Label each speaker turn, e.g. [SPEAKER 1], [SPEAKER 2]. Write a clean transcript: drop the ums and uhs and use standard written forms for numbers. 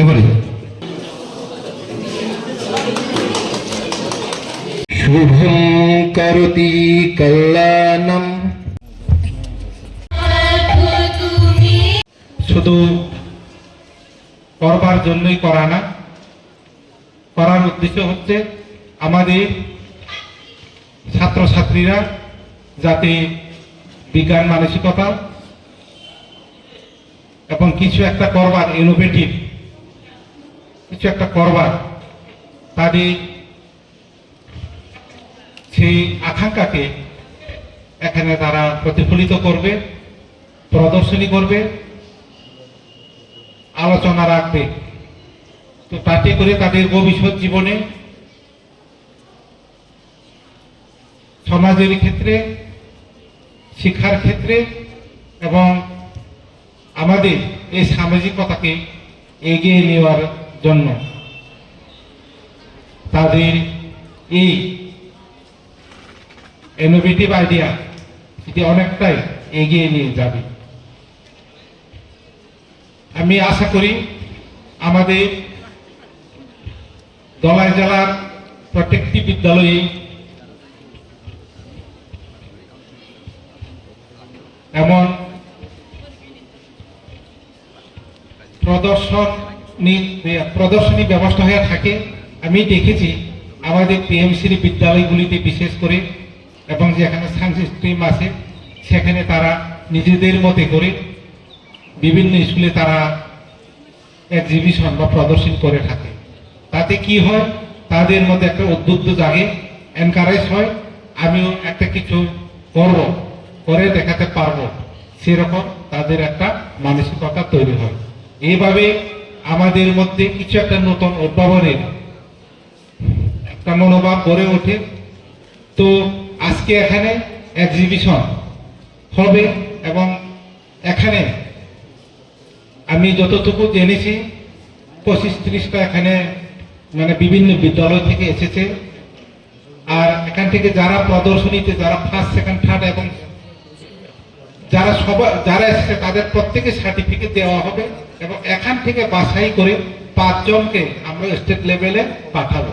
[SPEAKER 1] এবারে শুভম করতি কল্যাণম, শুধু করবার জন্যই করা না, করার উদ্দেশ্য হচ্ছে আমাদের ছাত্রছাত্রীরা যাতে বিজ্ঞান মানসিকতা এবং কিছু একটা করবার, ইনোভেটিভ কিছু একটা করবার, তাদের সেই আকাঙ্ক্ষাকে এখানে তারা প্রতিফলিত করবে, প্রদর্শনী করবে, আলোচনা রাখবে। তো তাতে করে তাদের ভবিষ্যৎ জীবনে সমাজের ক্ষেত্রে, শিক্ষার ক্ষেত্রে এবং আমাদের এই সামাজিকতাকে এগিয়ে নেওয়ার জন্য তাদের এই ইনোভেটিভ আইডিয়া সেটি অনেকটাই এগিয়ে নিয়ে যাবে। আমি আশা করি আমাদের ধলাই জেলার প্রত্যেকটি বিদ্যালয়ে এমন প্রদর্শনী ব্যবস্থা হয়ে থাকে। আমি দেখেছি আমাদের পিএমসির বিদ্যালয়গুলিতে বিশেষ করে, এবং যেখানে সায়েন্স স্ট্রিম আছে সেখানে তারা নিজেদের মতে করে বিভিন্ন স্কুলে তারা এক্সিবিশন বা প্রদর্শন করে থাকে। তাতে কি হয়, তাদের মধ্যে একটা উদ্বুদ্ধ জাগে, এনকারেজ হয়, আমিও একটা কিছু করব, করে দেখাতে পারবো, সেরকম তাদের একটা মানসিকতা তৈরি হয়। এইভাবে আমাদের মধ্যে কিছু একটা নতুন উদ্ভাবনের একটা মনোভাব গড়ে ওঠে। তো আজকে এখানে এক্সিবিশন হবে এবং এখানে আমি যতটুকু জেনেছি 25-30টা এখানে মানে বিভিন্ন বিদ্যালয় থেকে এসেছে। আর এখান থেকে যারা প্রদর্শনীতে, যারা ফার্স্ট, সেকেন্ড, থার্ড এবং যারা এসেছে তাদের প্রত্যেকে সার্টিফিকেট দেওয়া হবে এবং এখান থেকে বাছাই করে 5 জনকে আমরা স্টেট লেভেলে পাঠাবো।